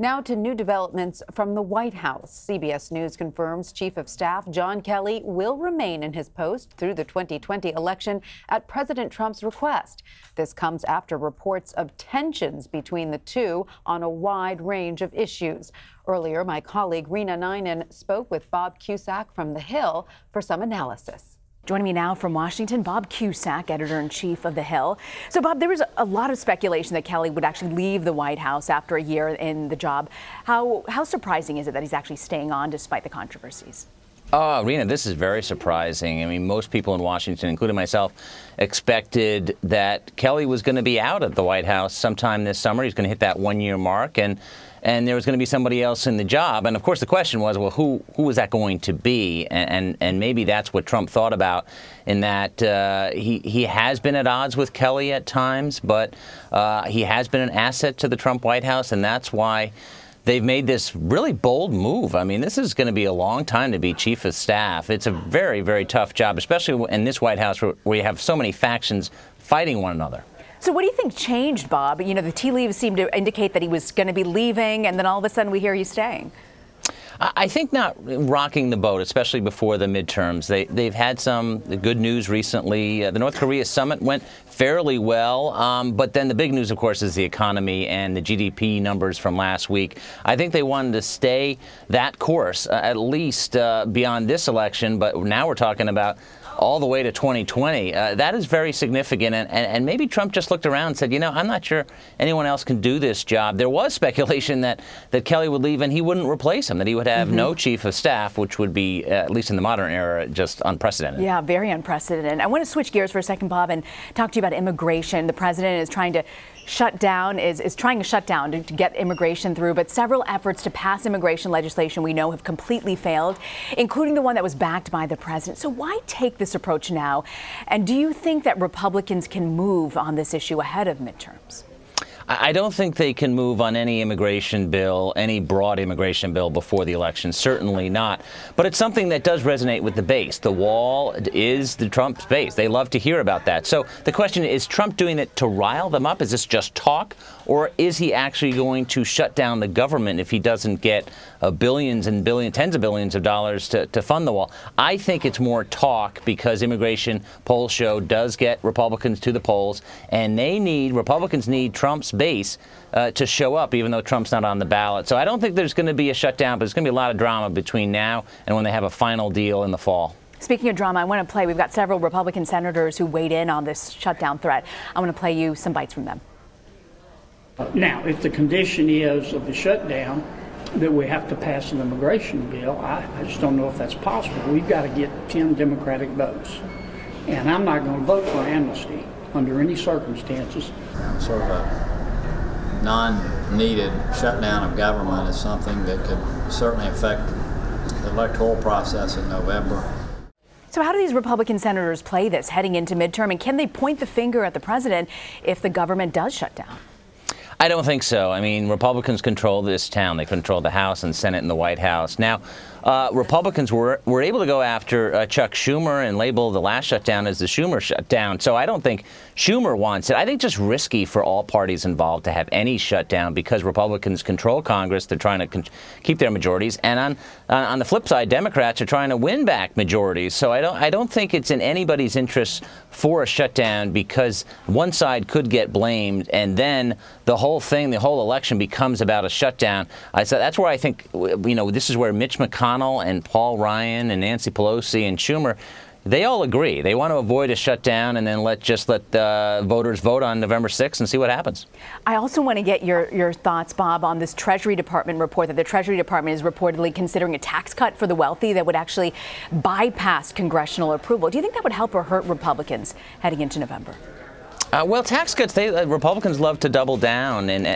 Now to new developments from the White House. CBS News confirms Chief of Staff John Kelly will remain in his post through the 2020 election at President Trump's request. This comes after reports of tensions between the two on a wide range of issues. Earlier, my colleague Rena Ninan spoke with Bob Cusack from The Hill for some analysis. Joining me now from Washington, Bob Cusack, editor-in-chief of The Hill. So, Bob, there was a lot of speculation that Kelly would actually leave the White House after a year in the job. How surprising is it that he's actually staying on despite the controversies? Oh, Rena, this is very surprising. I mean, most people in Washington, including myself, expected that Kelly was going to be out of the White House sometime this summer. He's going to hit that one-year mark, and there was going to be somebody else in the job. And of course, the question was, well, who was that going to be? And maybe that's what Trump thought about, in that he has been at odds with Kelly at times, but he has been an asset to the Trump White House, and that's why they've made this really bold move. I mean, this is going to be a long time to be chief of staff. It's a very, very tough job, especially in this White House where you have so many factions fighting one another. So what do you think changed, Bob? You know, the tea leaves seem to indicate that he was going to be leaving, and then all of a sudden we hear he's staying. I think not rocking the boat, especially before the midterms. They've had some good news recently. The North Korea summit went fairly well, but then the big news, of course, is the economy and the GDP numbers from last week. I think they wanted to stay that course, at least beyond this election, but now we're talking about all the way to 2020. That is very significant, and maybe Trump just looked around and said, you know, I'm not sure anyone else can do this job. There was speculation that Kelly would leave and he wouldn't replace him, that he would have no chief of staff, which would be, at least in the modern era, just unprecedented. Yeah, very unprecedented. I want to switch gears for a second, Bob, and talk to you about immigration. The president is trying to shut down to get immigration through, but several efforts to pass immigration legislation we know have completely failed, including the one that was backed by the president. So why take this approach now? And do you think that Republicans can move on this issue ahead of midterms? I don't think they can move on any immigration bill, any broad immigration bill before the election. Certainly not. But it's something that does resonate with the base. The wall is the Trump's base. They love to hear about that. So the question is Trump doing it to rile them up? Is this just talk? Or is he actually going to shut down the government if he doesn't get billions and billions, tens of billions of dollars to fund the wall? I think it's more talk, because immigration, polls show, does get Republicans to the polls. And Republicans need Trump's base to show up, even though Trump's not on the ballot. So I don't think there's going to be a shutdown, but there's going to be a lot of drama between now and when they have a final deal in the fall. Speaking of drama, I want to play. We've got several Republican senators who weighed in on this shutdown threat. I want to play you some bites from them. Now, if the condition is of the shutdown that we have to pass an immigration bill, I just don't know if that's possible. We've got to get 10 Democratic votes. And I'm not going to vote for amnesty under any circumstances. Sort of a non-needed shutdown of government is something that could certainly affect the electoral process in November. So how do these Republican senators play this heading into midterm, and can they point the finger at the president if the government does shut down? I don't think so. I mean, Republicans control this town. They control the House and Senate and the White House. Now, Republicans were able to go after Chuck Schumer and label the last shutdown as the Schumer shutdown. So I don't think Schumer wants it. I think it's just risky for all parties involved to have any shutdown, because Republicans control Congress. They're trying to keep their majorities. And on the flip side, Democrats are trying to win back majorities. So I don't think it's in anybody's interest for a shutdown, because one side could get blamed, and then the whole election becomes about a shutdown. So that's where I think, you know, this is where Mitch McConnell and Paul Ryan and Nancy Pelosi and Schumer, they all agree. They want to avoid a shutdown and then let the voters vote on November 6th and see what happens. I also want to get your thoughts, Bob, on this Treasury Department report that the Treasury Department is reportedly considering a tax cut for the wealthy that would actually bypass congressional approval. Do you think that would help or hurt Republicans heading into November? Well, tax cuts, Republicans love to double down, and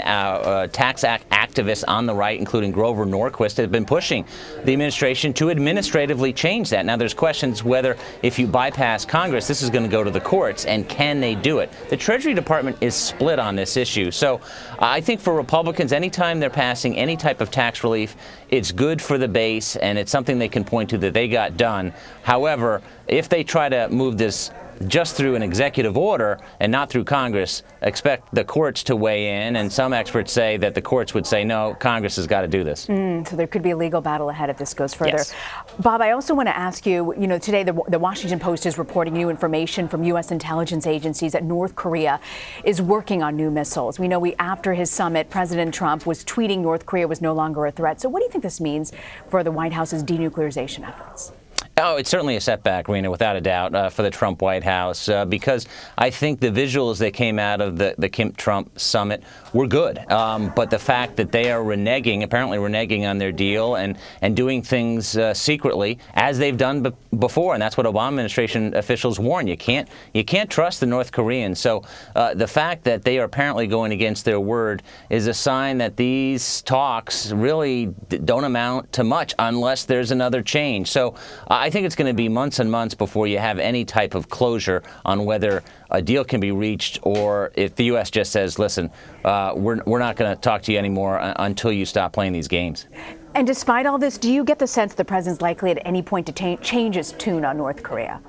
tax activists on the right, including Grover Norquist, have been pushing the administration to administratively change that. Now, there's questions whether, if you bypass Congress, this is going to go to the courts, and can they do it? The Treasury Department is split on this issue. So I think for Republicans, anytime they're passing any type of tax relief, it's good for the base, and it's something they can point to that they got done. However, if they try to move this just through an executive order and not through Congress, expect the courts to weigh in. And some experts say that the courts would say, no, Congress has got to do this. So there could be a legal battle ahead if this goes further. Yes. Bob, I also want to ask you, today the Washington Post is reporting new information from U.S. intelligence agencies that North Korea is working on new missiles. We know after his summit, President Trump was tweeting North Korea was no longer a threat. So what do you think this means for the White House's denuclearization efforts? Oh, it's certainly a setback, Rena, without a doubt, for the Trump White House, because I think the visuals that came out of the Trump summit were good. But the fact that they are apparently reneging on their deal and doing things secretly, as they've done before, and that's what Obama administration officials warn. You can't trust the North Koreans. So the fact that they are apparently going against their word is a sign that these talks really don't amount to much unless there's another change. So I think it's going to be months and months before you have any type of closure on whether a deal can be reached, or if the U.S. just says, listen, we're not going to talk to you anymore until you stop playing these games. And despite all this, do you get the sense the president's likely at any point to change his tune on North Korea?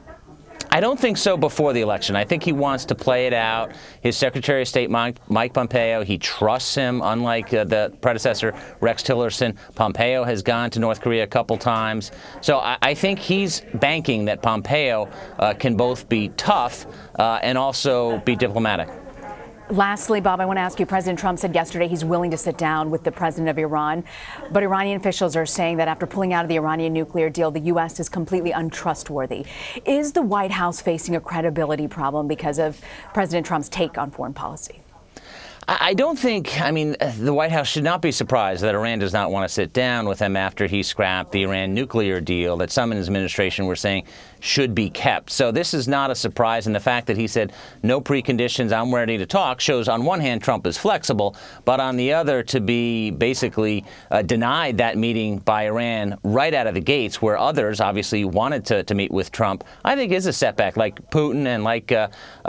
I don't think so before the election. I think he wants to play it out. His Secretary of State, Mike Pompeo, he trusts him, unlike the predecessor, Rex Tillerson. Pompeo has gone to North Korea a couple times. So I think he's banking that Pompeo can both be tough and also be diplomatic. Lastly, Bob, I want to ask you, President Trump said yesterday he's willing to sit down with the president of Iran, but Iranian officials are saying that after pulling out of the Iranian nuclear deal, the U.S. is completely untrustworthy. Is the White House facing a credibility problem because of President Trump's take on foreign policy? I don't think, the White House should not be surprised that Iran does not want to sit down with him after he scrapped the Iran nuclear deal that some in his administration were saying should be kept. So this is not a surprise, and the fact that he said no preconditions, I'm ready to talk, shows on one hand Trump is flexible, but on the other to be basically denied that meeting by Iran right out of the gates, where others obviously wanted to meet with Trump, I think is a setback, like Putin and like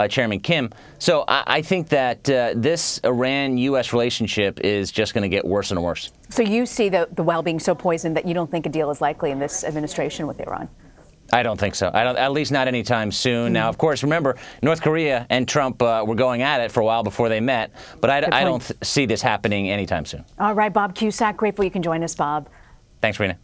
Chairman Kim. So I think that this Iran-U.S. relationship is just going to get worse and worse. So you see the well being so poisoned that you don't think a deal is likely in this administration with Iran? I don't think so. At least not anytime soon. Now, of course, remember, North Korea and Trump were going at it for a while before they met, but I don't see this happening anytime soon. All right, Bob Cusack, grateful you can join us, Bob. Thanks, Rena.